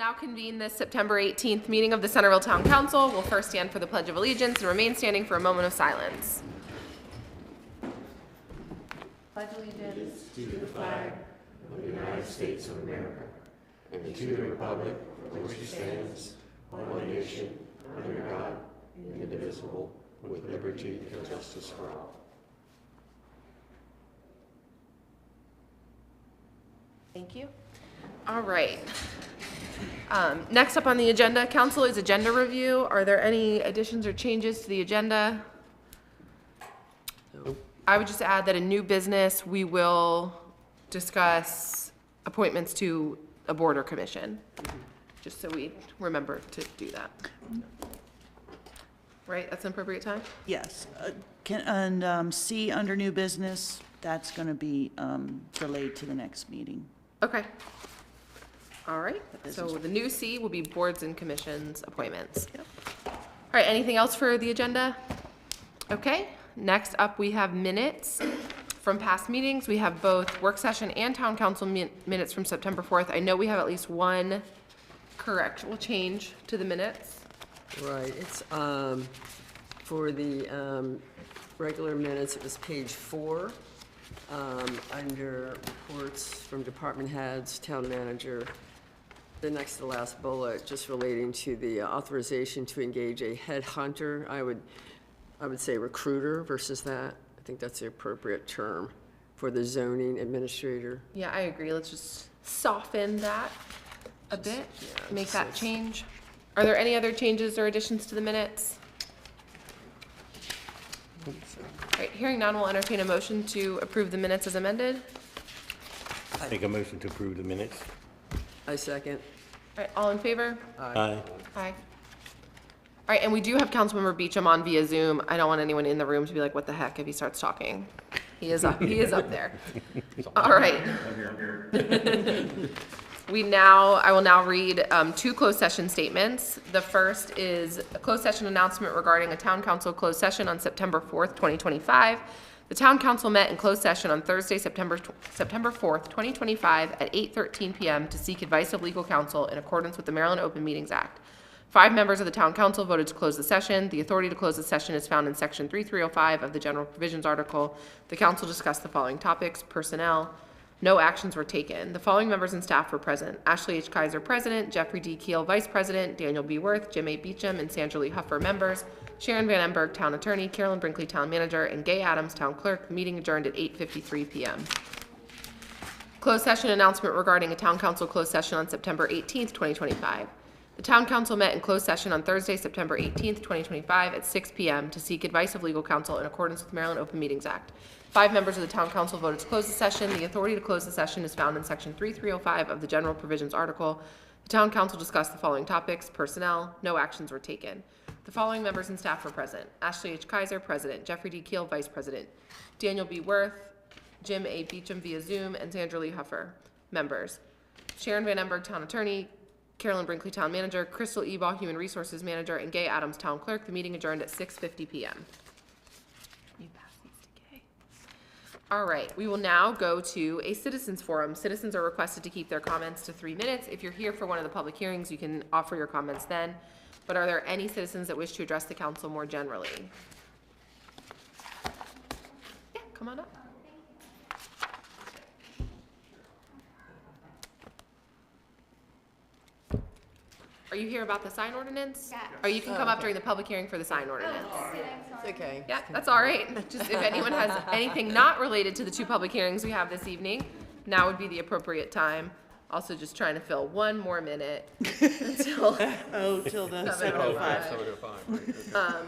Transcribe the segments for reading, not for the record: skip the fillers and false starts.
now convene this September 18th meeting of the Centreville Town Council. We'll first stand for the Pledge of Allegiance and remain standing for a moment of silence. Pledge allegiance to the flag of the United States of America and to the republic for which it stands, one nation, under God, indivisible, with liberty and justice for all. Thank you. All right. Next up on the agenda, council, is agenda review. Are there any additions or changes to the agenda? Nope. I would just add that in new business, we will discuss appointments to a board or commission, just so we remember to do that. Right, that's an appropriate time? Yes, C, under new business, that's going to be delayed to the next meeting. Okay. All right, so the new C will be boards and commissions appointments. Yep. All right, anything else for the agenda? Okay, next up we have minutes from past meetings. We have both work session and town council minutes from September 4th. I know we have at least one correctional change to the minutes. Right, it's for the regular minutes, it was page 4, under reports from department heads, town manager, the next to last bullet, just relating to the authorization to engage a headhunter. I would say recruiter versus that. I think that's the appropriate term for the zoning administrator. Yeah, I agree. Let's just soften that a bit, make that change. Are there any other changes or additions to the minutes? All right, hearing none, we'll entertain a motion to approve the minutes as amended. Make a motion to approve the minutes. I second. All right, all in favor? Aye. Aye. All right, and we do have Councilmember Beecham on via Zoom. I don't want anyone in the room to be like, what the heck, if he starts talking. He is up there. All right. I will now read 2 closed session statements. The first is a closed session announcement regarding a town council closed session on September 4th, 2025. The town council met in closed session on Thursday, September 4th, 2025 at 8:13 p.m. to seek advice of legal counsel in accordance with the Maryland Open Meetings Act. 5 members of the town council voted to close the session. The authority to close the session is found in section 3305 of the general provisions article. The council discussed the following topics: personnel. No actions were taken. The following members and staff were present: Ashley H. Kaiser, President; Jeffrey D. Keel, Vice President; Daniel B. Worth, Jim A. Beecham, and Sandra Lee Huffer, members; Sharon Van Emberg, Town Attorney; Carolyn Brinkley, Town Manager; and Gay Adams, Town Clerk. Meeting adjourned at 8:53 p.m. Closed session announcement regarding a town council closed session on September 18th, 2025. The town council met in closed session on Thursday, September 18th, 2025 at 6 p.m. to seek advice of legal counsel in accordance with Maryland Open Meetings Act. 5 members of the town council voted to close the session. The authority to close the session is found in section 3305 of the general provisions article. The town council discussed the following topics: personnel. No actions were taken. The following members and staff were present: Ashley H. Kaiser, President; Jeffrey D. Keel, Vice President; Daniel B. Worth, Jim A. Beecham via Zoom, and Sandra Lee Huffer, members; Sharon Van Emberg, Town Attorney; Carolyn Brinkley, Town Manager; Crystal Ebaugh, Human Resources Manager; and Gay Adams, Town Clerk. The meeting adjourned at 6:50 p.m. You pass these to Gay. All right, we will now go to a citizens forum. Citizens are requested to keep their comments to 3 minutes. If you're here for one of the public hearings, you can offer your comments then. But are there any citizens that wish to address the council more generally? Yeah, come on up. Are you here about the sign ordinance? Yeah. Or you can come up during the public hearing for the sign ordinance. It's okay. Yeah, that's all right. Just if anyone has anything not related to the 2 public hearings we have this evening, now would be the appropriate time. Also just trying to fill 1 more minute until Till the 7:05. 7:05.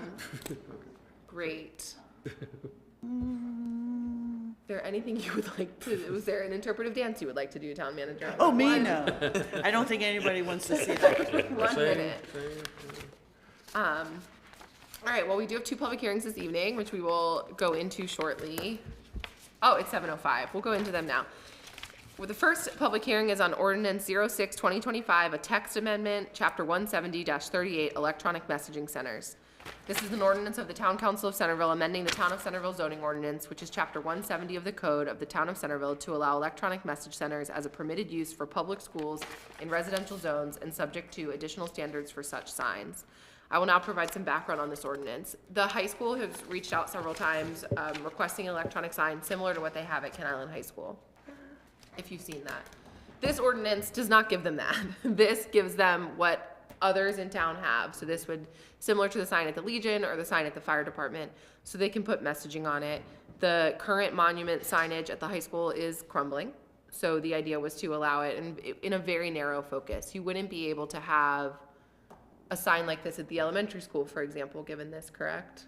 Great. Is there anything you would like to, was there an interpretive dance you would like to do, Town Manager? Oh, me? No. I don't think anybody wants to see that. 1 minute. All right, well, we do have 2 public hearings this evening, which we will go into shortly. Oh, it's 7:05. We'll go into them now. Well, the first public hearing is on Ordinance 06-2025, a text amendment, Chapter 170-38, Electronic Messaging Centers. This is an ordinance of the Town Council of Centreville amending the Town of Centreville zoning ordinance, which is Chapter 170 of the Code of the Town of Centreville, to allow electronic message centers as a permitted use for public schools in residential zones and subject to additional standards for such signs. I will now provide some background on this ordinance. The high school has reached out several times requesting an electronic sign similar to what they have at Kent Island High School, if you've seen that. This ordinance does not give them that. This gives them what others in town have. So this would, similar to the sign at the Legion or the sign at the fire department, so they can put messaging on it. The current monument signage at the high school is crumbling. So the idea was to allow it in a very narrow focus. You wouldn't be able to have a sign like this at the elementary school, for example, given this, correct?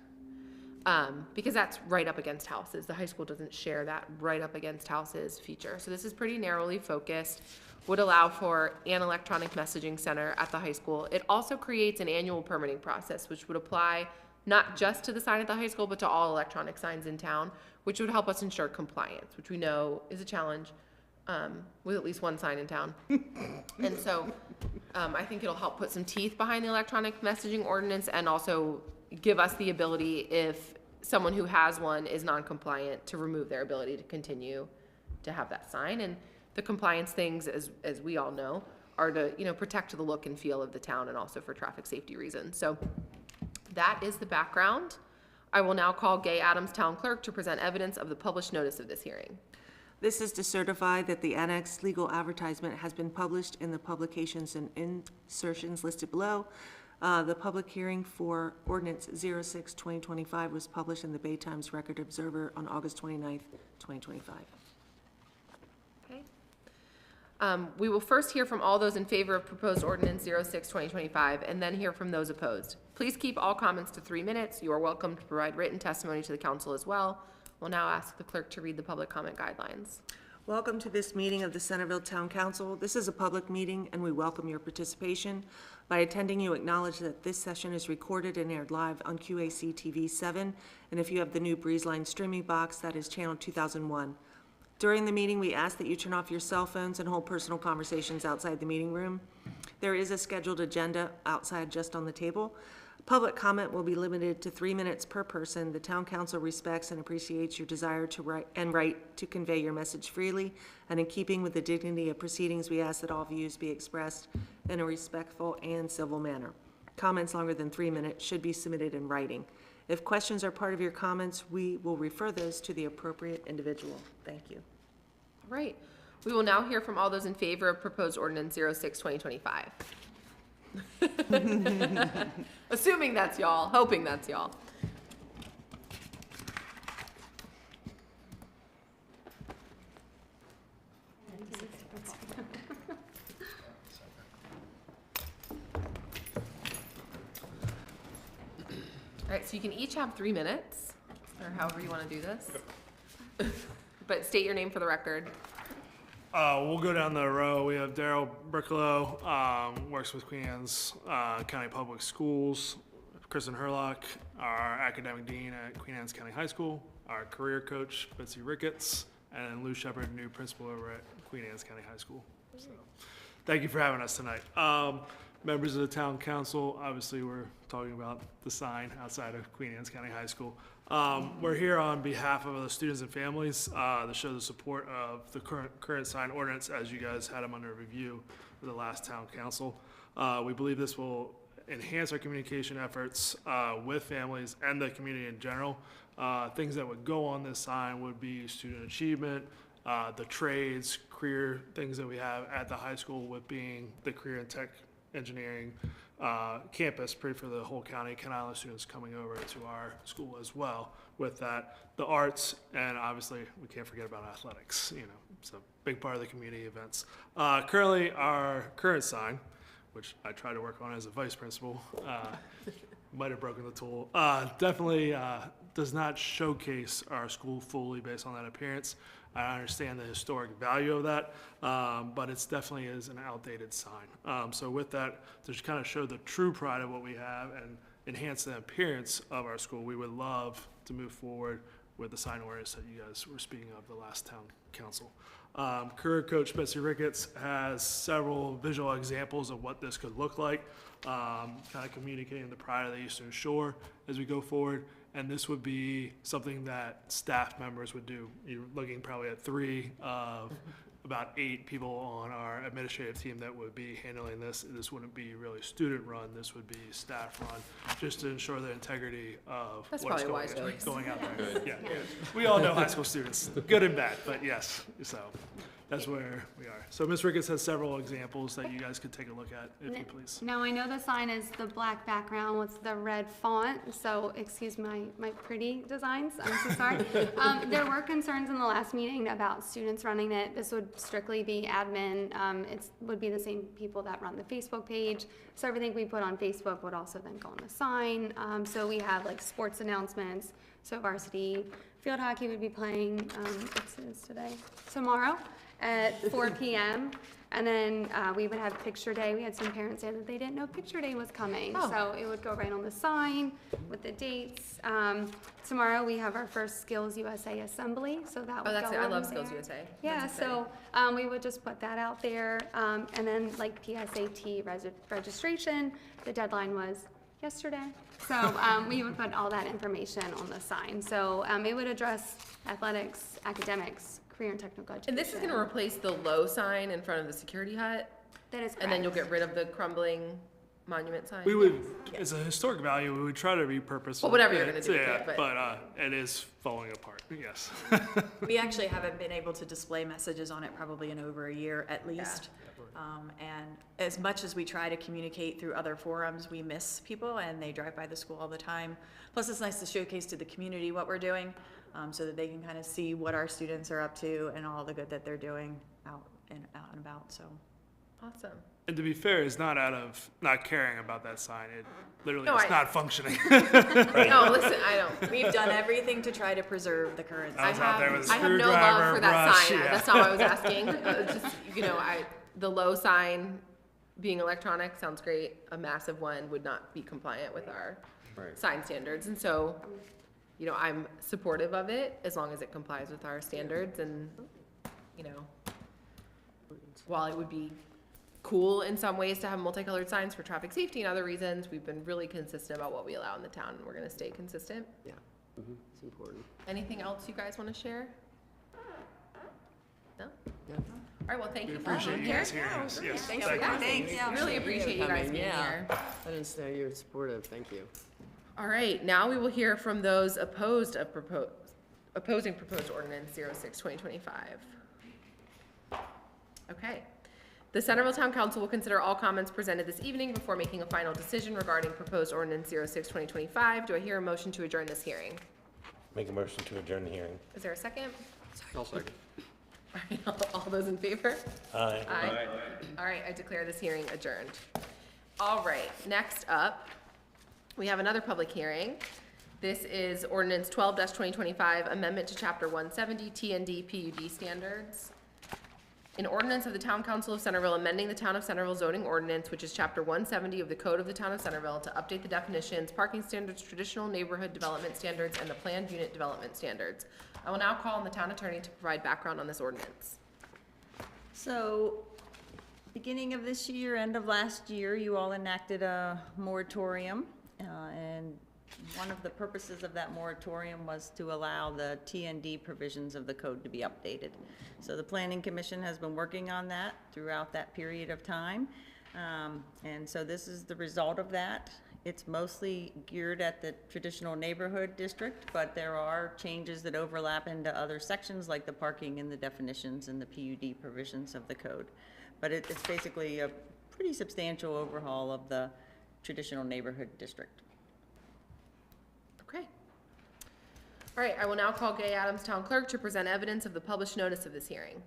Because that's right up against houses. The high school doesn't share that right up against houses feature. So this is pretty narrowly focused, would allow for an electronic messaging center at the high school. It also creates an annual permitting process, which would apply not just to the sign at the high school, but to all electronic signs in town, which would help us ensure compliance, which we know is a challenge with at least one sign in town. And so I think it'll help put some teeth behind the electronic messaging ordinance and also give us the ability, if someone who has one is non-compliant, to remove their ability to continue to have that sign. And the compliance things, as we all know, are to, protect the look and feel of the town and also for traffic safety reasons. So that is the background. I will now call Gay Adams, Town Clerk, to present evidence of the published notice of this hearing. This is to certify that the annexed legal advertisement has been published in the publications and insertions listed below. The public hearing for ordinance 06-2025 was published in the Bay Times Record Observer on August 29th, 2025. Okay. We will first hear from all those in favor of proposed ordinance 06-2025 and then hear from those opposed. Please keep all comments to 3 minutes. You are welcome to provide written testimony to the council as well. We'll now ask the clerk to read the public comment guidelines. Welcome to this meeting of the Centreville Town Council. This is a public meeting and we welcome your participation. By attending, you acknowledge that this session is recorded and aired live on QACTV 7, and if you have the new BreezeLine streaming box, that is channel 2001. During the meeting, we ask that you turn off your cell phones and hold personal conversations outside the meeting room. There is a scheduled agenda outside just on the table. Public comment will be limited to 3 minutes per person. The Town Council respects and appreciates your desire to right to convey your message freely, and in keeping with the dignity of proceedings, we ask that all views be expressed in a respectful and civil manner. Comments longer than 3 minutes should be submitted in writing. If questions are part of your comments, we will refer those to the appropriate individual. Thank you. All right. We will now hear from all those in favor of proposed ordinance 06-2025. Assuming that's y'all, hoping that's y'all. All right, so you can each have 3 minutes, or however you want to do this. But state your name for the record. We'll go down the row. We have Daryl Bricklow, works with Queen Anne's County Public Schools. Kristen Herlock, our academic dean at Queen Anne's County High School. Our career coach, Betsy Ricketts, and Lou Shepard, new principal over at Queen Anne's County High School. So, thank you for having us tonight. Members of the Town Council, obviously we're talking about the sign outside of Queen Anne's County High School. We're here on behalf of the students and families to show the support of the current sign ordinance as you guys had them under review for the last Town Council. We believe this will enhance our communication efforts with families and the community in general. Things that would go on this sign would be student achievement, the trades, career things that we have at the high school, with being the career and tech engineering campus for the whole county. Kent Island students coming over to our school as well. With that, the arts, and obviously we can't forget about athletics. It's a big part of the community events. Currently, our current sign, which I try to work on as a vice principal, might have broken the tool, definitely does not showcase our school fully based on that appearance. I understand the historic value of that, but it definitely is an outdated sign. So with that, to just kind of show the true pride of what we have and enhance the appearance of our school, we would love to move forward with the sign ordinance that you guys were speaking of the last town council. Career coach Betsy Ricketts has several visual examples of what this could look like, kind of communicating the pride of the Eastern Shore as we go forward. And this would be something that staff members would do. You're looking probably at 3 of about 8 people on our administrative team that would be handling this. This wouldn't be really student run, this would be staff run, just to ensure the integrity of That's what's probably a wise choice. going out there. Yeah. We all know high school students, good and bad, but yes, so that's where we are. So Ms. Ricketts has several examples that you guys could take a look at, if you please. Now, I know the sign is the black background with the red font, so excuse my pretty designs, I'm so sorry. There were concerns in the last meeting about students running it. This would strictly be admin. It would be the same people that run the Facebook page. So everything we put on Facebook would also then go on the sign. So we have like sports announcements. So varsity field hockey would be playing, what's it today? Tomorrow at 4 p.m. And then we would have picture day. We had some parents say that they didn't know picture day was coming. Oh. So it would go right on the sign with the dates. Tomorrow we have our first Skills USA assembly, so that would Oh, that's go it. I on love Skills there. USA. Yeah, That's so we would just put that out there. And then like PSAT registration, the deadline was yesterday. So we would put all that information on the sign. So it would address athletics, academics, career and technical education. And this is gonna replace the low sign in front of the security hut, That is correct. and then you'll get rid of the crumbling monument sign? We would, as a historic value, we would try to repurpose. Well, whatever you're gonna do with Yeah, it, but- but it is falling apart, yes. We actually haven't been able to display messages on it probably in over a year at least. And as much as we try to communicate through other forums, we miss people and they drive by the school all the time. Plus, it's nice to showcase to the community what we're doing, so that they can kind of see what our students are up to and all the good that they're doing out and about, so. Awesome. And to be fair, it's not out of not caring about that sign. It literally No, is I- not functioning. No, listen, I don't. We've done everything to try to preserve the current I was out there with a I have no love screwdriver, for that brush, sign. yeah. That's not what I was asking. Just, the low sign being electronic sounds great. A massive one would not be compliant with our sign standards. And so, I'm supportive of it as long as it complies with our standards. And, while it would be cool in some ways to have multicolored signs for traffic safety and other reasons, we've been really consistent about what we allow in the town, and we're gonna stay consistent. Yeah, it's important. Anything else you guys wanna share? No? Yeah. All right, well, thank We you for appreciate being you here. guys hearing us, yes. Thanks Thank for you. coming. Yeah. Really appreciate you guys Coming, being yeah. here. I didn't know you're supportive, thank you. All right, now we will hear from those opposing proposed ordinance 06/2025. Okay. The Centreville Town Council will consider all comments presented this evening before making a final decision regarding proposed ordinance 06/2025. Do I hear a motion to adjourn this hearing? Make a motion to adjourn the hearing. Is there a second? I'll second. All right, all those in favor? Aye. Aye. All right, I declare this hearing adjourned. All right, next up, we have another public hearing. This is ordinance 12-2025, amendment to chapter 170, TND PUD standards. An ordinance of the Town Council of Centreville amending the Town of Centreville zoning ordinance, which is chapter 170 of the Code of the Town of Centreville, to update the definitions, parking standards, traditional neighborhood development standards, and the planned unit development standards. I will now call on the town attorney to provide background on this ordinance. So, beginning of this year, end of last year, you all enacted a moratorium, and one of the purposes of that moratorium was to allow the TND provisions of the code to be updated. So the Planning Commission has been working on that throughout that period of time. And so this is the result of that. It's mostly geared at the traditional neighborhood district, but there are changes that overlap into other sections like the parking and the definitions and the PUD provisions of the code. But it's basically a pretty substantial overhaul of the traditional neighborhood district. Okay. All right, I will now call Gay Adams, Town Clerk, to present evidence of the published notice of this hearing.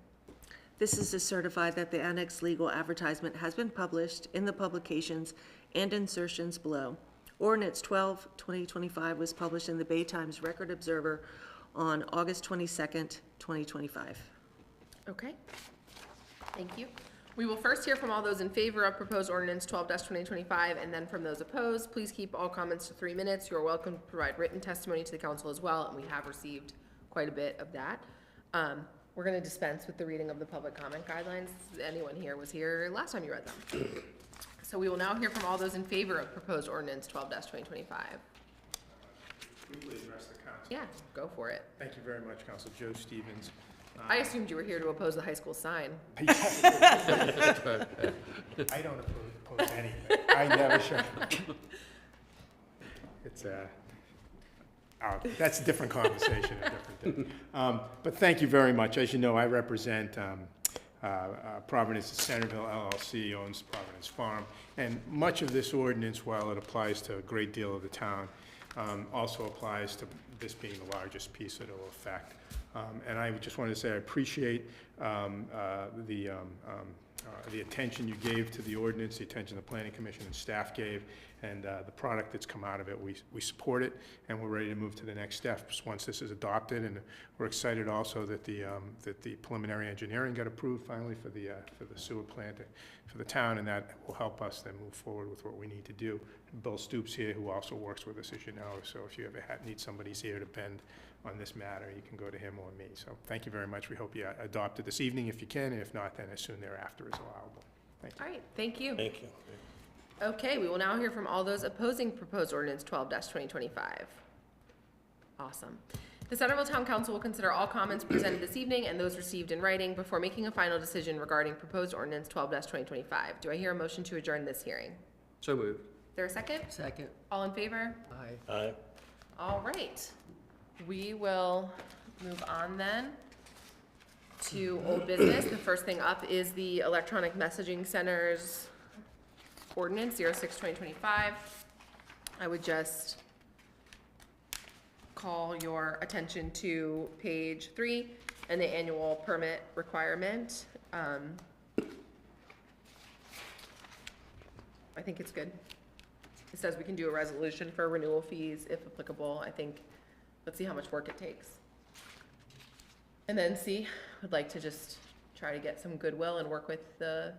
This is to certify that the annexed legal advertisement has been published in the publications and insertions below. Ordinance 12/2025 was published in the Bay Times Record Observer on August 22nd, 2025. Okay. Thank you. We will first hear from all those in favor of proposed ordinance 12-2025, and then from those opposed. Please keep all comments to 3 minutes. You're welcome to provide written testimony to the council as well, and we have received quite a bit of that. We're gonna dispense with the reading of the public comment guidelines. Anyone here was here last time you read them. So we will now hear from all those in favor of proposed ordinance 12-2025. Briefly address the council. Yeah, go for it. Thank you very much, Council. Joe Stevens. I assumed you were here to oppose the high school sign. I don't oppose anything. I never show. It's that's a different conversation, a different day. But thank you very much. As you know, I represent Providence Centreville LLC, owns Providence Farm, and much of this ordinance, while it applies to a great deal of the town, also applies to this being the largest piece that it will affect. And I just wanted to say I appreciate the attention you gave to the ordinance, the attention the Planning Commission and staff gave, and the product that's come out of it. We support it, and we're ready to move to the next steps once this is adopted. And we're excited also that the preliminary engineering got approved finally for the sewer plant for the town, and that will help us then move forward with what we need to do. Bill Stoops here, who also works with us, as you know, so if you ever need somebody's ear to bend on this matter, you can go to him or me. So thank you very much. We hope you adopt it this evening if you can, and if not, then as soon thereafter is allowable. Thank you. All right, thank you. Thank you. Okay, we will now hear from all those opposing proposed ordinance 12-2025. Awesome. The Centreville Town Council will consider all comments presented this evening and those received in writing before making a final decision regarding proposed ordinance 12-2025. Do I hear a motion to adjourn this hearing? So moved. Is there a second? Second. All in favor? Aye. Aye. All right. We will move on then to old business. The first thing up is the electronic messaging centers ordinance 06-2025. I would just call your attention to page 3 and the annual permit requirement. I think it's good. It says we can do a resolution for renewal fees if applicable. I think, let's see how much work it takes. And then C, would like to just try to get some goodwill and work with the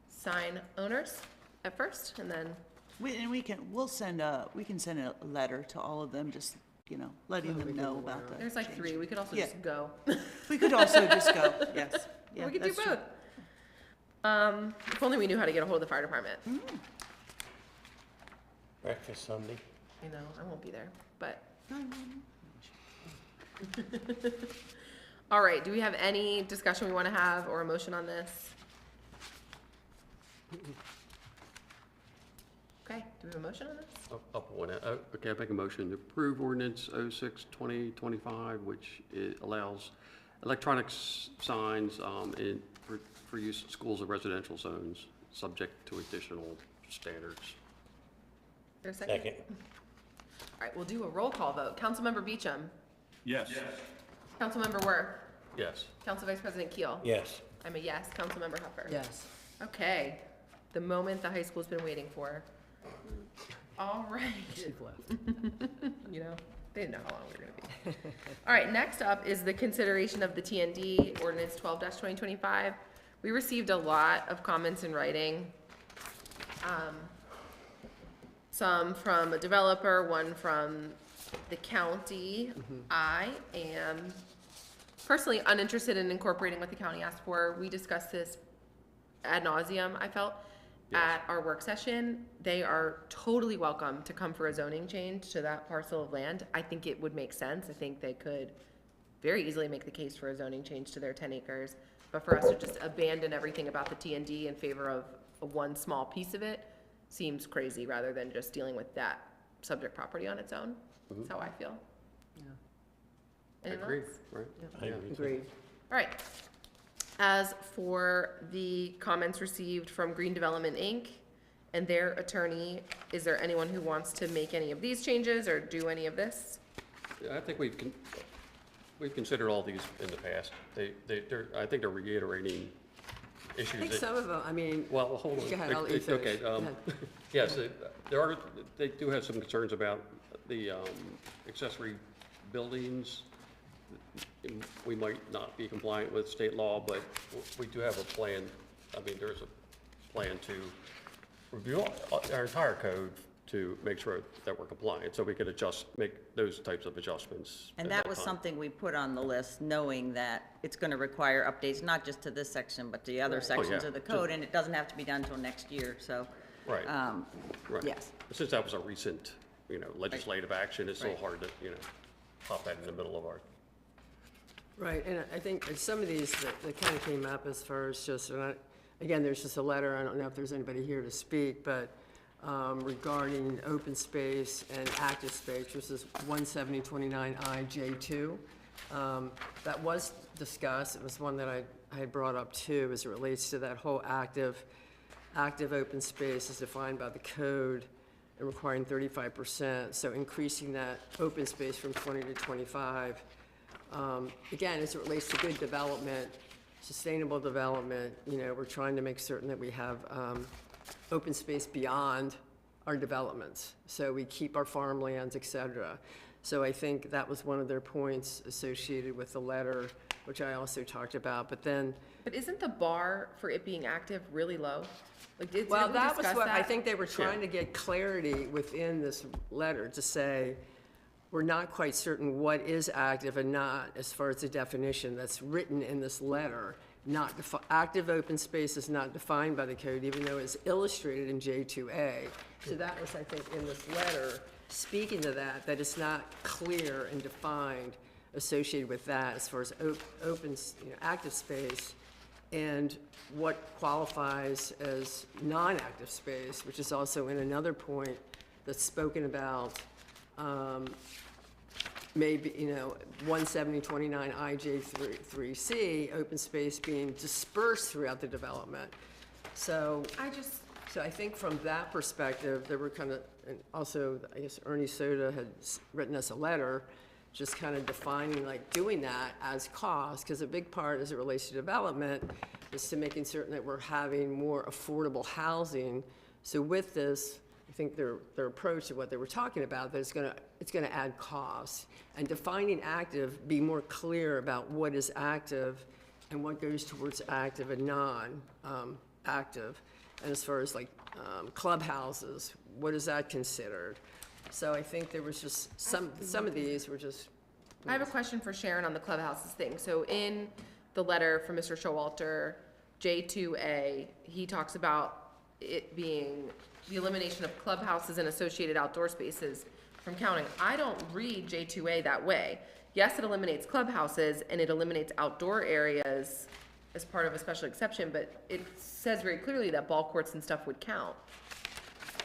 sign owners at first, and then, We can send a letter to all of them, just, letting them know about the. there's like change. 3, we could also Yeah. just go. We could also just go, yes. Yeah, We could do that's true. both. If only we knew how to get a hold of the fire department. Breakfast Sunday. I know, I won't be there, but. All right, do we have any discussion we want to have or a motion on this? Okay, do we have a motion on this? Up one. Okay, I make a motion to approve ordinance 06-2025, which allows electronic signs for use in schools and residential zones, subject to additional standards. Is there a second? Second. All right, we'll do a roll call vote. Councilmember Beecham. Yes. Councilmember Worth. Yes. Council Vice President Keel. Yes. I'm a yes. Councilmember Huffer. Yes. Okay, the moment the high school's been waiting for. All right. She's left. You know, they didn't know how long we were gonna be. All right, next up is the consideration of the TND ordinance 12-2025. We received a lot of comments in writing. Some from a developer, one from the county. I am personally uninterested in incorporating what the county asked for. We discussed this ad nauseum, I felt, at our work session. They are totally welcome to come for a zoning change to that parcel of land. I think it would make sense. I think they could very easily make the case for a zoning change to their 10 acres. But for us to just abandon everything about the TND in favor of a one small piece of it seems crazy, rather than just dealing with that subject property on its own. That's how I feel. Yeah. I Anyone agree, else? right? I agree. Agreed. All right. As for the comments received from Green Development, Inc. and their attorney, is there anyone who wants to make any of these changes or do any of this? Yeah, I think we've considered all these in the past. I think they're reiterating issues. I think that- some of them, I mean, Well, hold on. Go ahead, I'll let you finish. Okay, Go ahead. yes, they do have some concerns about the accessory buildings. We might not be compliant with state law, but we do have a plan I mean, there's a plan to review our entire code to make sure that we're compliant, so we could make those types of adjustments. And at that was time. something we put on the list, knowing that it's gonna require updates, not just to this section, but to the other sections yeah. of the code, and it doesn't have to be done until next year, so. Right. Right. Yes. Since that was a recent, legislative action, it's so Right. hard to, pop that in the middle of our, Right, and I think some of these that kind of came up as far as just, again, there's just a letter, I don't know if there's anybody here to speak, but regarding open space and active space, which is 17029I J2. That was discussed, it was one that I had brought up too, as it relates to that whole active open space is defined by the code and requiring 35%, so increasing that open space from 20 to 25. Again, as it relates to good development, sustainable development, we're trying to make certain that we have open space beyond our developments. So we keep our farmlands, et cetera. So I think that was one of their points associated with the letter, which I also talked about. But isn't the bar for it being active really low? Like, didn't we that was discuss what I that? think they were trying to get clarity within this letter to say, we're not quite certain what is active and not as far as the definition that's written in this letter. Active open space is not defined by the code, even though it's illustrated in J2A. So that was, I think, in this letter, speaking to that it's not clear and defined associated with that as far as open, active space and what qualifies as non-active space, which is also in another point that's spoken about, maybe, 17029 IJ3C, open space being dispersed throughout the development. So I think from that perspective, there were kind of, and also, I guess Ernie Soda had written us a letter, just kind of defining, doing that as cost, because a big part as it relates to development is to making certain that we're having more affordable housing. So with this, I think their approach to what they were talking about, that it's gonna add costs. And defining active, be more clear about what is active and what goes towards active and non-active. And as far as clubhouses, what is that considered? So I think there was just some of these were just. I have a question for Sharon on the clubhouses thing. So in the letter from Mr. Showalter, J2A, he talks about it being the elimination of clubhouses and associated outdoor spaces from counting. I don't read J2A that way. Yes, it eliminates clubhouses and it eliminates outdoor areas as part of a special exception, but it says very clearly that ball courts and stuff would count.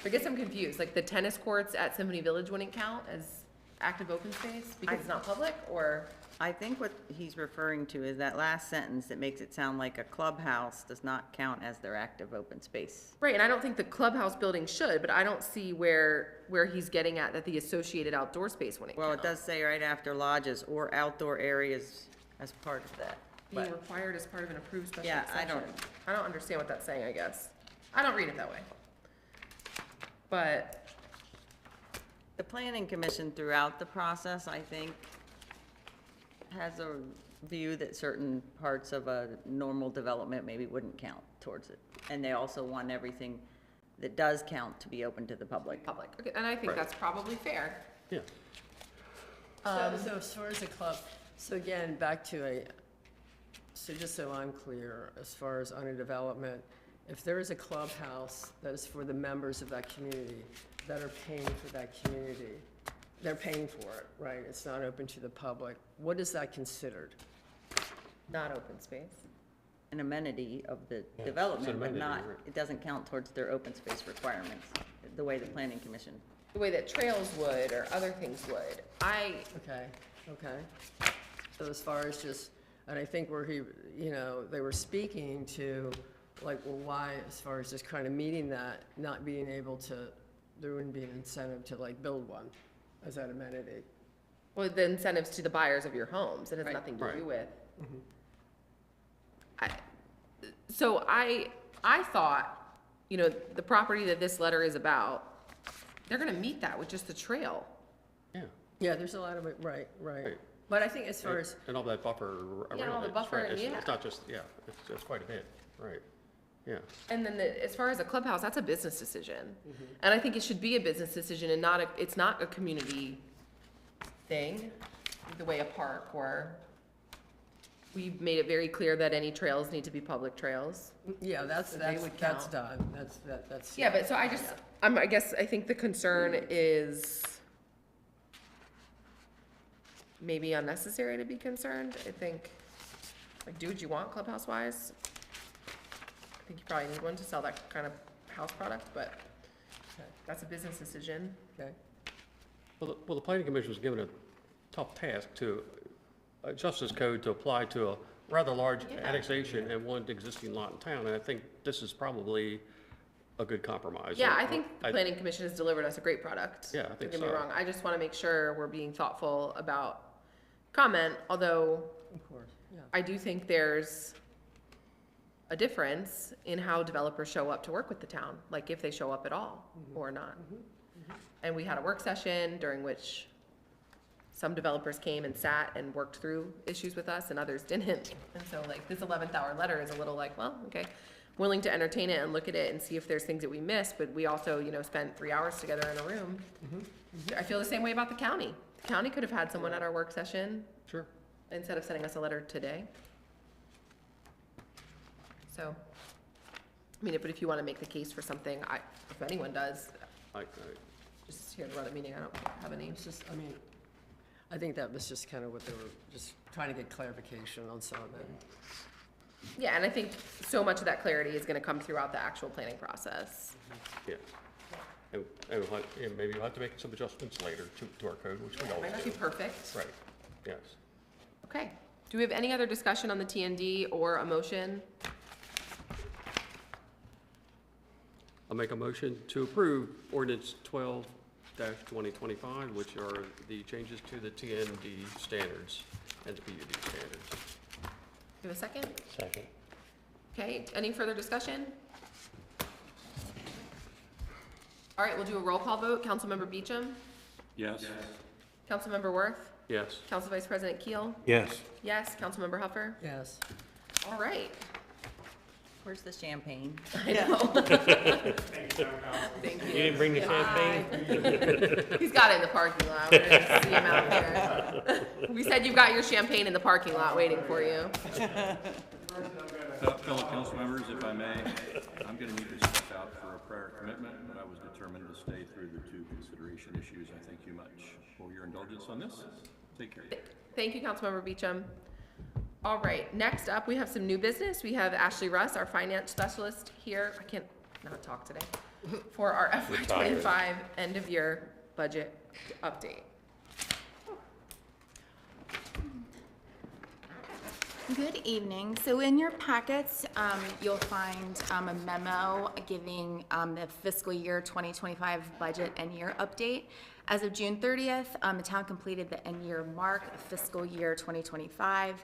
I guess I'm confused, the tennis courts at Symphony Village wouldn't count as active open space because it's not public, or? I think what he's referring to is that last sentence that makes it sound like a clubhouse does not count as their active open space. Right, and I don't think the clubhouse building should, but I don't see where he's getting at that the associated outdoor space wouldn't count. Well, it does say right after lodges or outdoor areas as part of that. Being required as part of an approved special Yeah, exception. I don't understand what that's saying, I guess. I don't read it that way. But The Planning Commission throughout the process, I think, has a view that certain parts of a normal development maybe wouldn't count towards it. And they also want everything that does count to be open to the public. okay, and I think that's probably fair. yeah. So as far as the club, so again, back to so just so I'm clear, as far as on a development, if there is a clubhouse that is for the members of that community that are paying for that community, they're paying for it, right? It's not open to the public. What is that considered? Not open space. An amenity of the it's an development, but amenity, not, right. it doesn't count towards their open space requirements, the way the Planning Commission. The way that trails would or other things would. Okay. So as far as just, and I think where they were speaking to, well, why, as far as just kind of meeting that, not being able to, there wouldn't be an incentive to build one as that amenity. Well, the incentives to the buyers of your homes, it has nothing to do with. So I thought, the property that this letter is about, they're gonna meet that with just the trail. Yeah, there's a lot of it, right. Right. But I think as far as, And all that buffer around it. all the buffer, right. yeah. It's not just, it's quite a bit, right. Yeah. And then as far as a clubhouse, that's a business decision. And I think it should be a business decision and it's not a community thing, the way a park or, we've made it very clear that any trails need to be public trails. Yeah, that's would that's count. done. That's. Yeah, but so I guess I think the concern is maybe unnecessary to be concerned. I think, like, do what you want clubhouse wise. I think you probably need one to sell that kind of house product, but that's a business decision. Okay. Well, the planning commission was given a tough task to adjust this code to apply to a rather large annexation and one existing lot in town, and I think this is probably a good compromise. Yeah, I think the planning commission has delivered us a great product. Yeah, I think Don't get me so. wrong. I just want to make sure we're being thoughtful about comment, although Of course, yeah. I do think there's a difference in how developers show up to work with the town, like if they show up at all or not. And we had a work session during which some developers came and sat and worked through issues with us and others didn't. And so like this 11th hour letter is a little like, well, okay, willing to entertain it and look at it and see if there's things that we missed, but we also, spent 3 hours together in a room. I feel the same way about the county. The county could have had someone at our work session Sure. instead of sending us a letter today. So, I mean, but if you want to make the case for something, if anyone does, just here to run a meeting, I don't have any. It's just, I think that was just kind of what they were just trying to get clarification on some of it. Yeah, and I think so much of that clarity is going to come throughout the actual planning process. Yeah. And maybe we'll have to make some adjustments later to our code, which we Might always not do. be perfect. Right, yes. Okay. Do we have any other discussion on the TND or a motion? I'll make a motion to approve ordinance 12-2025, which are the changes to the TND standards and the PUD standards. Give a second? Second. Okay, any further discussion? All right, we'll do a roll call vote. Councilmember Beecham? Yes. Councilmember Worth? Yes. Council Vice President Keel? Yes. Yes. Councilmember Huffer? Yes. All right. Where's the champagne? I know. Thank you. You didn't bring the champagne? He's got it in the parking lot. We're gonna see him out there. We said you've got your champagne in the parking lot waiting for you. Fellow council members, if I may, I'm going to need to step out for a prior commitment, but I was determined to stay through the two consideration issues. I thank you much for your indulgence on this. Take care. Thank you, Councilmember Beecham. All right, next up, we have some new business. We have Ashley Russ, our finance specialist here. I can't not talk today. For our FY25 end of year budget update. Good evening. So in your packets, you'll find a memo giving the fiscal year 2025 budget and year update. As of June 30th, the town completed the end year mark of fiscal year 2025.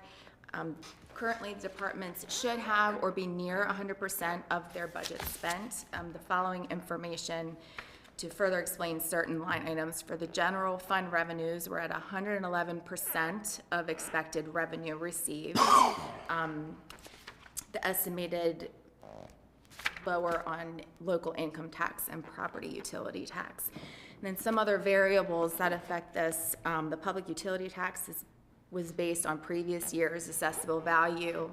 Currently, departments should have or be near 100% of their budget spent. The following information to further explain certain line items. For the general fund revenues, we're at 111% of expected revenue received. The estimated lower on local income tax and property utility tax. And then some other variables that affect this, the public utility tax was based on previous year's assessable value.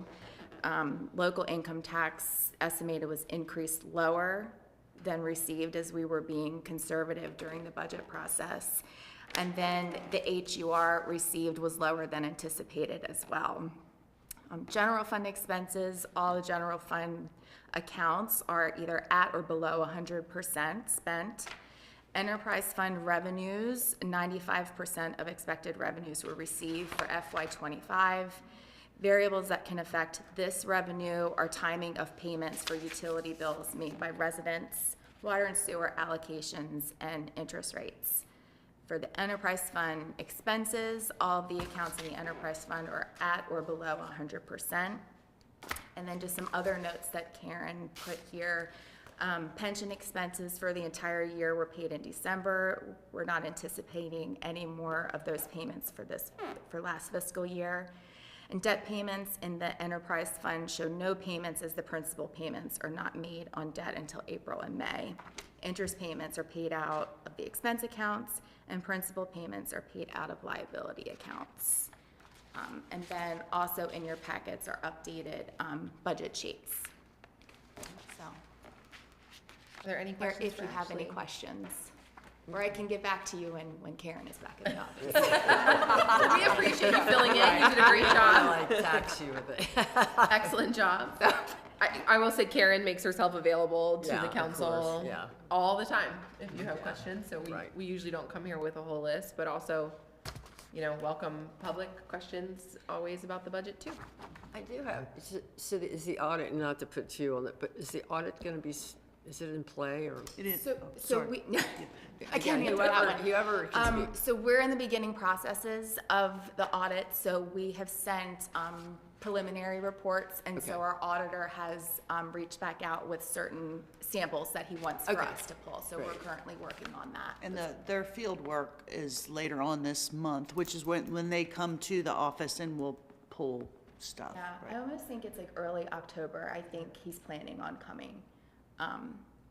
Local income tax estimated was increased lower than received as we were being conservative during the budget process. And then the HUR received was lower than anticipated as well. General fund expenses, all the general fund accounts are either at or below 100% spent. Enterprise fund revenues, 95% of expected revenues were received for FY25. Variables that can affect this revenue are timing of payments for utility bills made by residents, water and sewer allocations, and interest rates. For the enterprise fund expenses, all of the accounts in the enterprise fund are at or below 100%. And then just some other notes that Karen put here. Pension expenses for the entire year were paid in December. We're not anticipating any more of those payments for last fiscal year. And debt payments in the enterprise fund show no payments as the principal payments are not made on debt until April and May. Interest payments are paid out of the expense accounts, and principal payments are paid out of liability accounts. And then also in your packets are updated budget sheets. So, Are there any questions if for you have any Ashley? questions, or I can get back to you when Karen is back in the office. We appreciate you filling in. You did a great I job. like tax you with it. Excellent job. I will say Karen makes herself available to Yeah, the of council course, yeah. all the time if you have questions. So Right. we usually don't come here with a whole list, but also, welcome public questions always about the budget too. I do have, so is the audit, not to put you on it, but is the audit going to be, is it in play or? It is. So Sorry. we, I can't answer that one. Whoever can speak. So we're in the beginning processes of the audit, so we have sent preliminary reports, and so Okay. our auditor has reached back out with certain samples that he wants for Okay. us to pull, so we're Great. currently working on that. And their field work is later on this month, which is when they come to the office and we'll pull stuff. Yeah, right? I almost think it's like early October, I think he's planning on coming.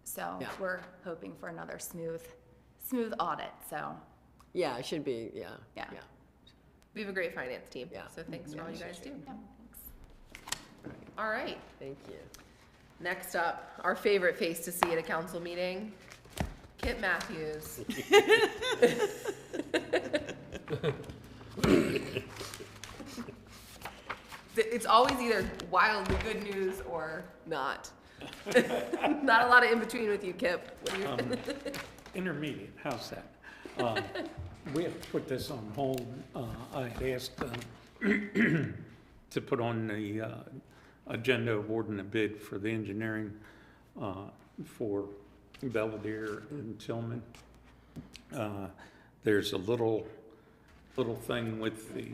So Yeah. we're hoping for another smooth audit, so, Yeah, it should be, yeah. Yeah. We have a great finance team. Yeah. So thanks for all you guys do. yeah, thanks. All right. Thank you. Next up, our favorite face to see at a council meeting, Kip Matthews. It's always either wildly good news or not. Not a lot of in between with you, Kip. What do you? Intermediate, how's that? We have to put this on hold. I had asked to put on the agenda awarding a bid for the engineering for Belvedere and Tillman. There's a little thing with the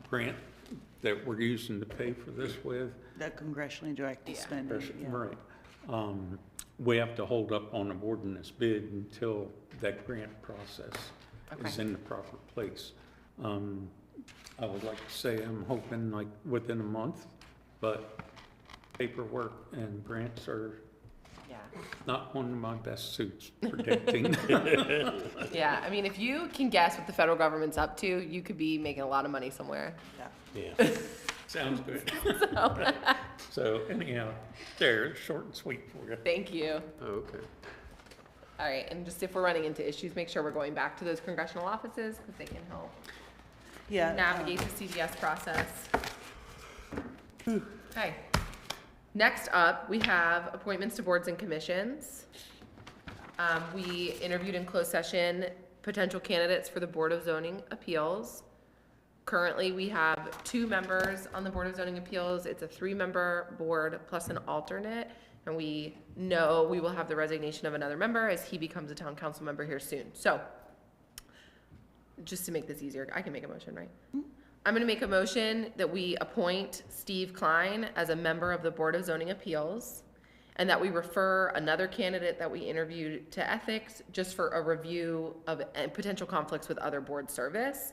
grant that we're using to pay for this with. That congressionally directed spending, yeah. Right. We have to hold up on awarding this bid until that grant process is in the proper place. I would like to say I'm hoping like within a month, but paperwork and grants are not one of my best suits predicting. Yeah, I mean, if you can guess what the federal government's up to, you could be making a lot of money somewhere. Yeah. Sounds good. So anyhow, there, short and sweet for you. Thank you. Okay. All right, and just if we're running into issues, make sure we're going back to those congressional offices because they can help Yeah. navigate the CDS process. Okay. Next up, we have appointments to boards and commissions. We interviewed in closed session potential candidates for the Board of Zoning Appeals. Currently, we have 2 members on the Board of Zoning Appeals. It's a 3-member board plus an alternate. And we know we will have the resignation of another member as he becomes a town council member here soon. So, just to make this easier, I can make a motion, right? I'm gonna make a motion that we appoint Steve Klein as a member of the Board of Zoning Appeals, and that we refer another candidate that we interviewed to ethics just for a review of potential conflicts with other board service.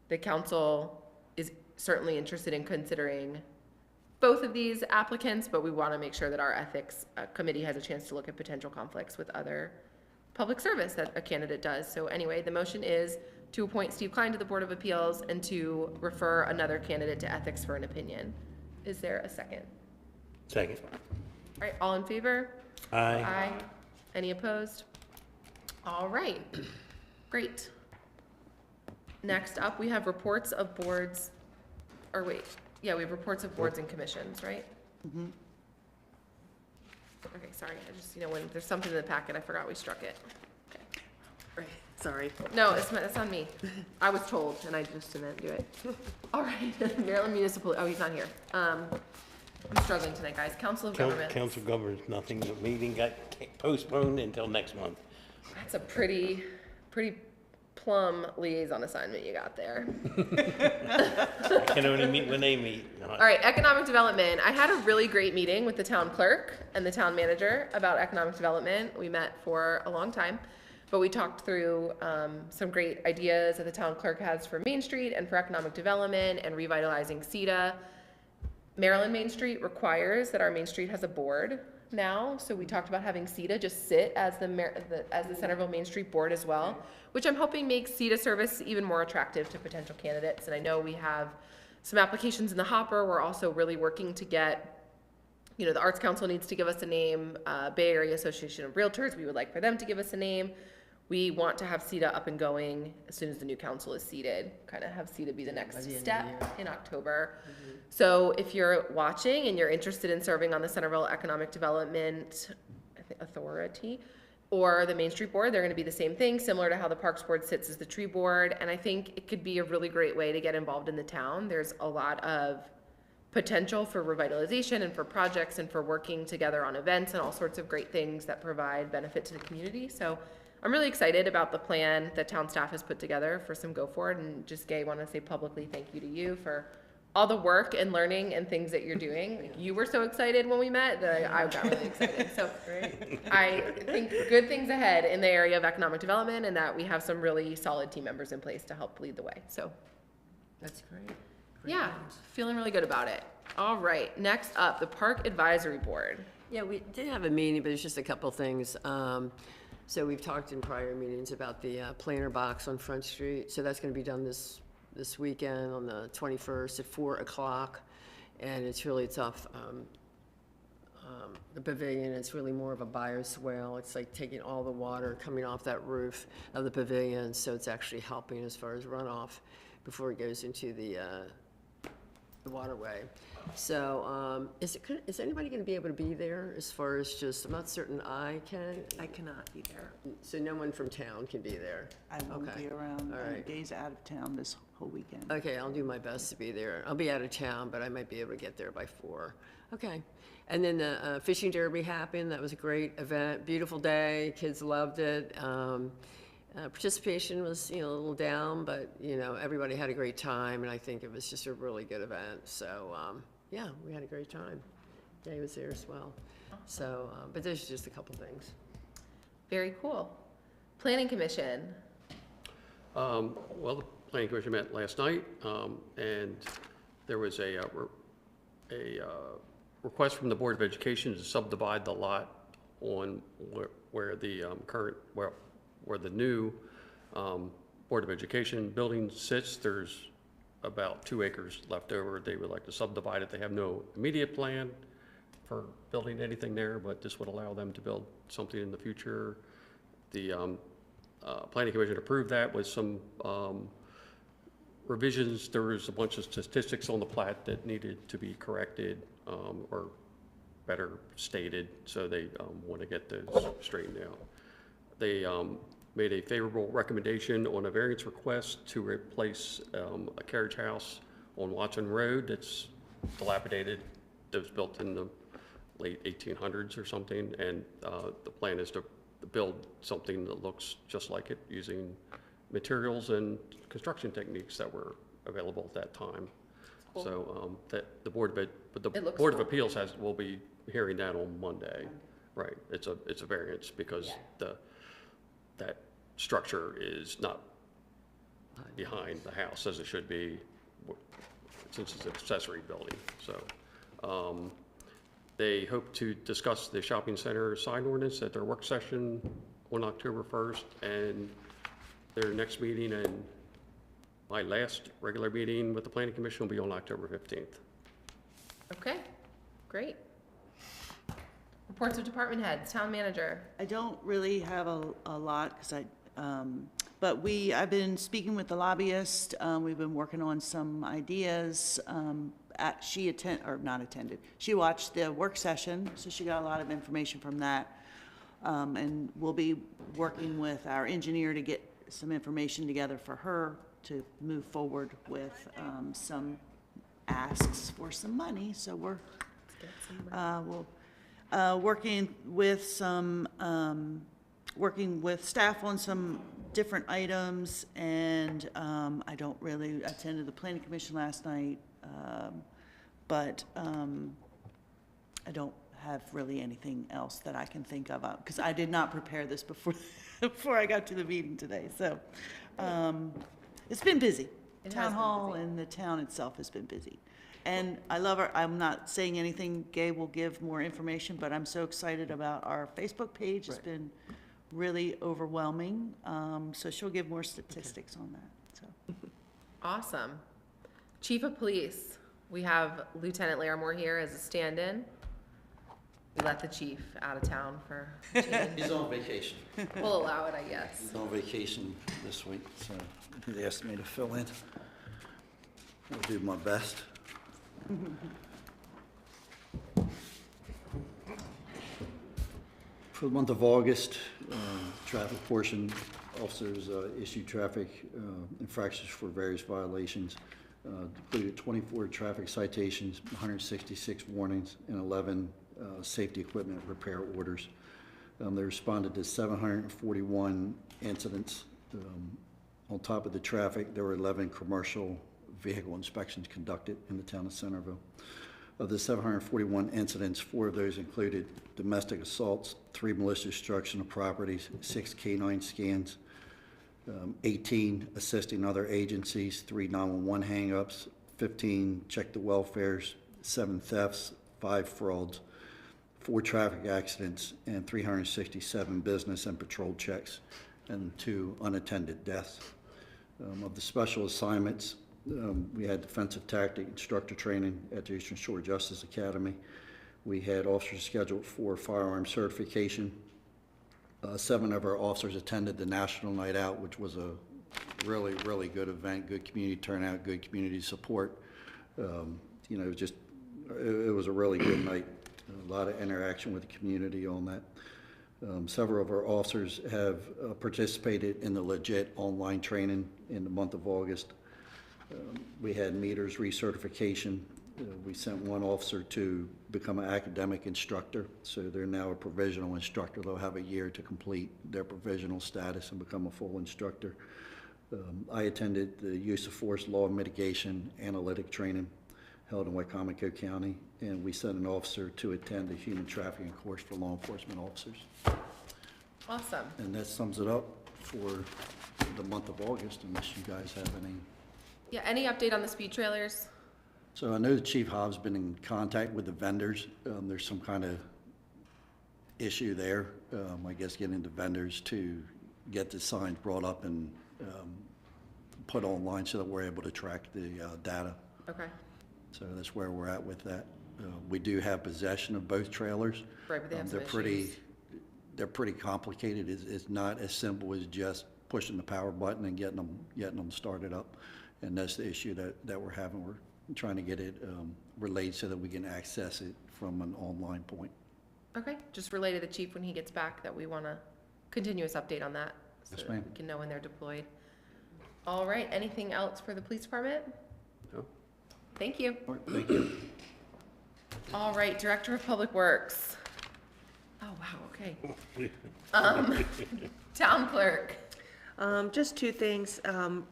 The council is certainly interested in considering both of these applicants, but we want to make sure that our ethics committee has a chance to look at potential conflicts with other public service that a candidate does. So anyway, the motion is to appoint Steve Klein to the Board of Appeals and to refer another candidate to ethics for an opinion. Is there a second? Second. All right, all in favor? Aye. Any opposed? All right, great. Next up, we have reports of boards, or wait, yeah, we have reports of boards and commissions, right? Mhm. Okay, sorry, I just, when there's something in the packet, I forgot we struck it. Right, sorry. No, it's on me. I was told, and I just didn't do it. All right, Maryland Municipal, oh, he's not here. I'm struggling tonight, guys. Council of Governments. Council governs nothing. The meeting got postponed until next month. That's a pretty plum liaison assignment you got there. I can only meet when they meet. All right, economic development. I had a really great meeting with the town clerk and the town manager about economic development. We met for a long time. But we talked through some great ideas that the town clerk has for Main Street and for economic development and revitalizing CETA. Maryland Main Street requires that our Main Street has a board now, so we talked about having CETA just sit as the Centreville Main Street board as well, which I'm hoping makes CETA service even more attractive to potential candidates. And I know we have some applications in the hopper. We're also really working to get, you know, the Arts Council needs to give us a name, Bay Area Association of Realtors, we would like for them to give us a name. We want to have CETA up and going as soon as the new council is seated, kind of have CETA be the next step in October. So if you're watching and you're interested in serving on the Centreville Economic Development Authority or the Main Street Board, they're going to be the same thing, similar to how the Parks Board sits as the Tree Board. And I think it could be a really great way to get involved in the town. There's a lot of potential for revitalization and for projects and for working together on events and all sorts of great things that provide benefit to the community. So I'm really excited about the plan that town staff has put together for some go forward, and just Gay, want to say publicly thank you to you for all the work and learning and things that you're doing. Like, you were so excited when we met that I got really excited. So I think good things ahead in the area of economic development, and that we have some really solid team members in place to help lead the way. So That's great. yeah, feeling really good about it. All right, next up, the Park Advisory Board. Yeah, we did have a meeting, but it's just a couple things. So we've talked in prior meetings about the planter box on Front Street. So that's going to be done this weekend on the 21st at 4 o'clock. And it's really tough. The pavilion is really more of a bioswale. It's like taking all the water coming off that roof of the pavilion. So it's actually helping as far as runoff before it goes into the waterway. So is anybody going to be able to be there as far as just, I'm not certain I can. I cannot be there. So no one from town can be there? I won't Okay. be around. All right. Days out of town this whole weekend. Okay, I'll do my best to be there. I'll be out of town, but I might be able to get there by 4. Okay. And then the fishing derby happened. That was a great event. Beautiful day. Kids loved it. Participation was, a little down, but, everybody had a great time, and I think it was just a really good event. So, yeah, we had a great time. Jay was there as well. So, but there's just a couple things. Very cool. Planning Commission. Well, the Planning Commission met last night, and there was a request from the Board of Education to subdivide the lot on where the where the new Board of Education building sits. There's about 2 acres left over. They would like to subdivide it. They have no immediate plan for building anything there, but this would allow them to build something in the future. The Planning Commission approved that with some revisions. There was a bunch of statistics on the plat that needed to be corrected or better stated, so they want to get those straightened out. They made a favorable recommendation on a variance request to replace a carriage house on Watson Road that's dilapidated, that was built in the late 1800s or something, and the plan is to build something that looks just like it using materials and construction techniques that were available at that time. Cool. So that the Board of Appeals will be hearing that on Monday. Right, it's a variance because that structure is not behind the house as it should be, since it's an accessory building. So they hope to discuss the shopping center sign ordinance at their work session on October 1st, and their next meeting and my last regular meeting with the Planning Commission will be on October 15th. Okay, great. Reports of department heads, town manager. I don't really have a lot, because but I've been speaking with the lobbyist. We've been working on some ideas. She watched the work session, so she got a lot of information from that. And we'll be working with our engineer to get some information together for her to move forward with some asks for some money. So we're working with staff on some different items, and I attended the Planning Commission last night, but I don't have really anything else that I can think of, because I did not prepare this before, before I got to the meeting today, so. It's been busy. It has Town been hall busy. and the town itself has been busy. And I love our, I'm not saying anything, Gabe will give more information, but I'm so excited about our Facebook page. It's been really overwhelming, so she'll give more statistics on that, so. Awesome. Chief of Police, we have Lieutenant Larimore here as a stand-in. We let the chief out of town for a change. He's on vacation. We'll allow it, I guess. He's on vacation this week, so he asked me to fill in. I'll do my best. For the month of August, traffic portion, officers issued traffic infractions for various violations. Included 24 traffic citations, 166 warnings, and 11 safety equipment repair orders. They responded to 741 incidents. On top of the traffic, there were 11 commercial vehicle inspections conducted in the town of Centreville. Of the 741 incidents, 4 of those included domestic assaults, 3 malicious destruction of properties, 6 canine scans, 18 assisting other agencies, 3 911 hangups, 15 check the welfares, 7 thefts, 5 frauds, 4 traffic accidents, and 367 business and patrol checks, and 2 unattended deaths. Of the special assignments, we had defensive tactic instructor training at the Eastern Shore Justice Academy. We had officers scheduled for firearm certification. 7 of our officers attended the National Night Out, which was a really, really good event, good community turnout, good community support. You know, it was a really good night. A lot of interaction with the community on that. Several of our officers have participated in the legit online training in the month of August. We had meters recertification. We sent 1 officer to become an academic instructor, so they're now a provisional instructor. They'll have a year to complete their provisional status and become a full instructor. I attended the use of force law mitigation analytic training held in Wycomico County, and we sent an officer to attend the human trafficking course for law enforcement officers. Awesome. And that sums it up for the month of August, unless you guys have any. Yeah, any update on the speed trailers? So I know the Chief Hobbs been in contact with the vendors. There's some kind of issue there. I guess getting the vendors to get the signs brought up and put online so that we're able to track the data. Okay. So that's where we're at with that. We do have possession of both trailers. Right, but they have some issues. They're pretty complicated. It's not as simple as just pushing the power button and getting them started up. And that's the issue that we're having. We're trying to get it relayed so that we can access it from an online point. Okay, just relay to the chief when he gets back that we want a continuous update on that. Yes, So ma'am. that we can know when they're deployed. All right, anything else for the police department? No. Thank you. All right, thank you. All right, Director of Public Works. Oh, wow, okay. Town clerk. Just 2 things.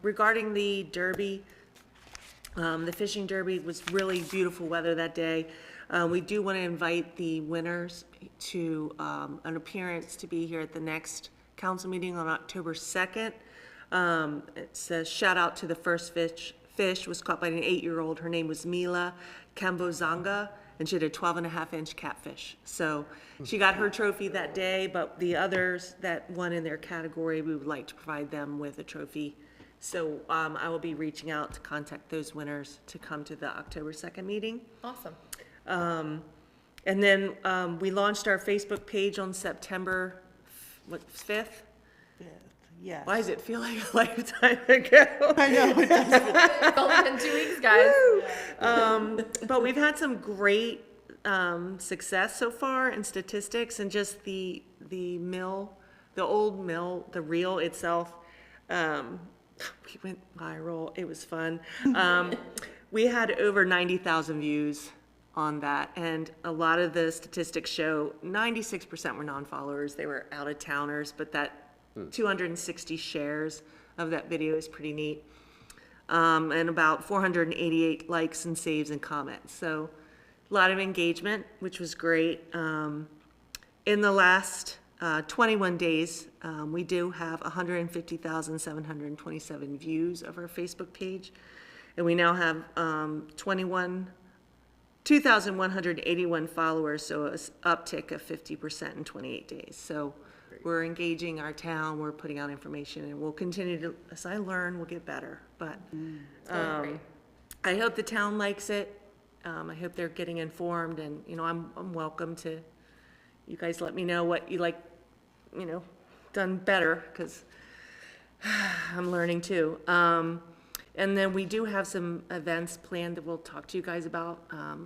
Regarding the derby, the fishing derby was really beautiful weather that day. We do want to invite the winners to an appearance to be here at the next council meeting on October 2nd. It says, shout out to the first fish was caught by an 8-year-old. Her name was Mila Kambozanga, and she had a 12.5-inch catfish. So she got her trophy that day, but the others that won in their category, we would like to provide them with a trophy. So I will be reaching out to contact those winners to come to the October 2nd meeting. Awesome. And then we launched our Facebook page on September 5th. Yes. Why does it feel like a lifetime ago? I know. It's only been 2 weeks, guys. But we've had some great success so far in statistics, and just the mill, the old mill, the reel itself. We went viral. It was fun. We had over 90,000 views on that, and a lot of the statistics show 96% were non-followers. They were out-of-towners, but that 260 shares of that video is pretty neat. And about 488 likes and saves and comments. So A lot of engagement, which was great. In the last 21 days, we do have 150,727 views of our Facebook page. And we now have 2,181 followers, so an uptick of 50% in 28 days. So we're engaging our town, we're putting out information, and we'll continue to, as I learn, we'll get better. But I hope the town likes it. I hope they're getting informed, and, you know, I'm welcome to, you guys let me know what you like, you know, done better, because I'm learning too. And then we do have some events planned that we'll talk to you guys about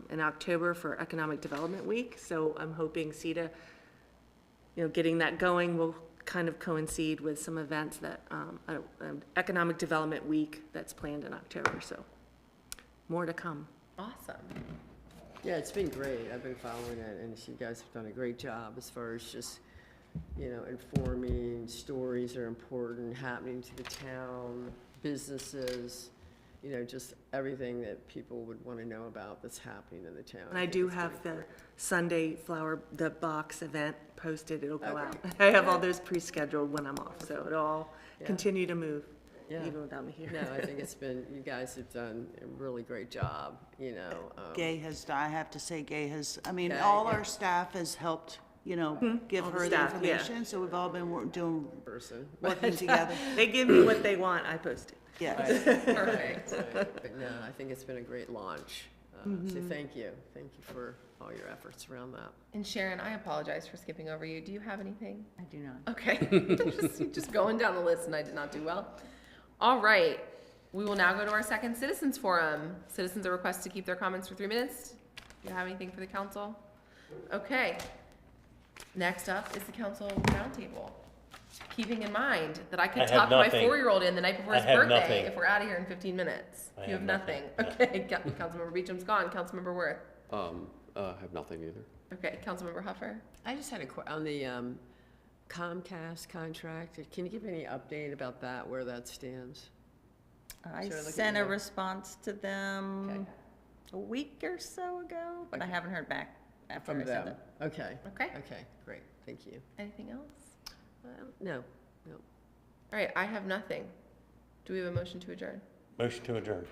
in October for Economic Development Week. So I'm hoping CETA, you know, getting that going will kind of coincide with some events that, Economic Development Week that's planned in October. So more to come. Awesome. Yeah, it's been great. I've been following it, and you guys have done a great job as far as just, you know, informing, stories are important, happening to the town, businesses, you know, just everything that people would want to know about that's happening in the town. And I think do it's have doing the great. Sunday flower, the box event posted. It'll go Okay. out. I have all those pre-scheduled when I'm off, so it'll all Yeah. continue to move, Yeah. even without me here. No, I think it's been, you guys have done a really great job, you know. Gay has, I have to say, Gay has, I mean, Yeah, all yeah. our staff has helped, you know, give All the her the staff, yeah. information, so we've all been doing, Person. working together. They give me what they want, I post it. Yes. Perfect. But no, I think it's been a great launch. So thank you. Thank you for all your efforts around that. And Sharon, I apologize for skipping over you. Do you have anything? I do not. Okay, just going down the list, and I did not do well. All right, we will now go to our second citizens forum. Citizens are requested to keep their comments for 3 minutes. Do you have anything for the council? Okay. Next up is the council roundtable. Keeping in mind that I could I have tuck my nothing. 4-year-old in the night before his I have birthday nothing. if we're out of here in 15 minutes. I You have have nothing. nothing. Okay, Councilmember Beecham's gone. Councilmember Worth. Have nothing either. Okay, Councilmember Huffer. I just had on the Comcast contract, can you give any update about that, where that stands? I Should I look at sent a your- response to them Okay. a week or so ago, but I haven't heard back after From I sent them? it. Okay. Okay. Okay, great, thank you. Anything else? No, All right, I have nothing. Do we have a motion to adjourn? Motion to adjourn.